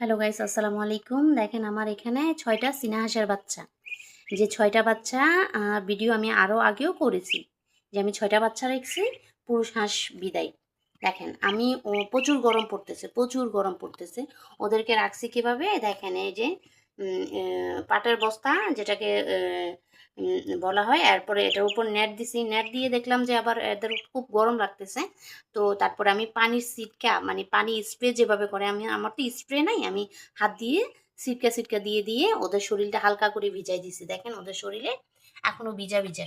Hello guys, আসসালামু আলাইকুম। দেখেন আমার এখানে ৬টা চীনা হাঁসের বাচ্চা। যে ৬টা বাচ্চা ভিডিও আমি আরও আগেও করেছি যে আমি ৬টা বাচ্চা রেখেছি, পুরুষ হাঁস বিদায়। দেখেন আমি প্রচুর গরম পড়তেছে, প্রচুর গরম পড়তেছে। ওদেরকে রাখছি কীভাবে দেখেন, এই যে পাটের বস্তা যেটাকে বলা হয়, এরপরে এটার উপর নেট দিছি। নেট দিয়ে দেখলাম যে আবার এদের খুব গরম লাগতেছে, তো তারপরে আমি পানির ছিটকা মানে পানি স্প্রে যেভাবে করে, আমার তো স্প্রে নাই, আমি হাত দিয়ে ছিটকা ছিটকা দিয়ে দিয়ে ওদের শরীরটা হালকা করে ভিজাই দিছি। দেখেন ওদের শরীরে এখনো ভিজা ভিজা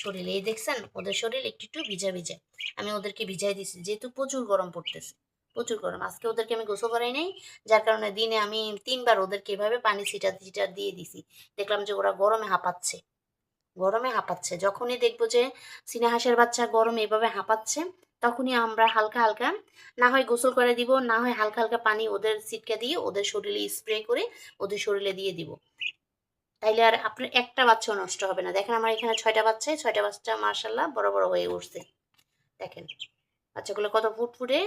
শরীরে, এই দেখছেন ওদের শরীর একটু একটু ভিজা ভিজা। আমি ওদেরকে ভিজাই দিছি যেহেতু প্রচুর গরম পড়তেছে, প্রচুর গরম। আজকে ওদেরকে আমি গোসল করাই নাই, যার কারণে দিনে আমি ৩ বার ওদেরকে এভাবে পানি ছিটা ছিটা দিয়ে দিছি। দেখলাম যে ওরা গরমে হাঁপাচ্ছে, গরমে হাঁপাচ্ছে। যখনই দেখবো যে চীনা হাঁসের বাচ্চা গরমে এভাবে হাঁপাচ্ছে, তখনই আমরা হালকা হালকা না হয় গোসল করে দিব, না হয় হালকা হালকা পানি ওদের ছিটকা দিয়ে ওদের শরীরে স্প্রে করে ওদের শরীরে দিয়ে দিব। তাইলে আর আপনার একটা বাচ্চাও নষ্ট হবে না। দেখেন আমার এখানে ৬টা বাচ্চা, ৬টা বাচ্চা মার্শাল্লাহ বড় বড় হয়ে উঠছে। দেখেন বাচ্চাগুলো কত ফুটফুটে।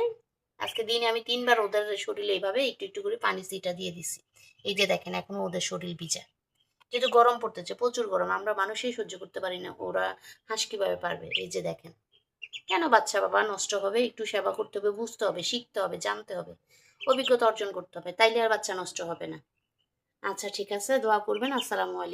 আজকে দিনে আমি ৩ বার ওদের শরীরে এইভাবে একটু একটু করে পানি ছিটা দিয়ে দিছি। এই যে দেখেন এখনো ওদের শরীর ভিজা, যেহেতু গরম পড়তেছে, প্রচুর গরম, আমরা মানুষই সহ্য করতে পারি না, ওরা হাঁস কিভাবে পারবে। এই যে দেখেন, কেন বাচ্চা বাবা নষ্ট হবে? একটু সেবা করতে হবে, বুঝতে হবে, শিখতে হবে, জানতে হবে, অভিজ্ঞতা অর্জন করতে হবে, তাইলে আর বাচ্চা নষ্ট হবে না। আচ্ছা ঠিক আছে, দোয়া করবেন। আসসালামু আলাইকুম।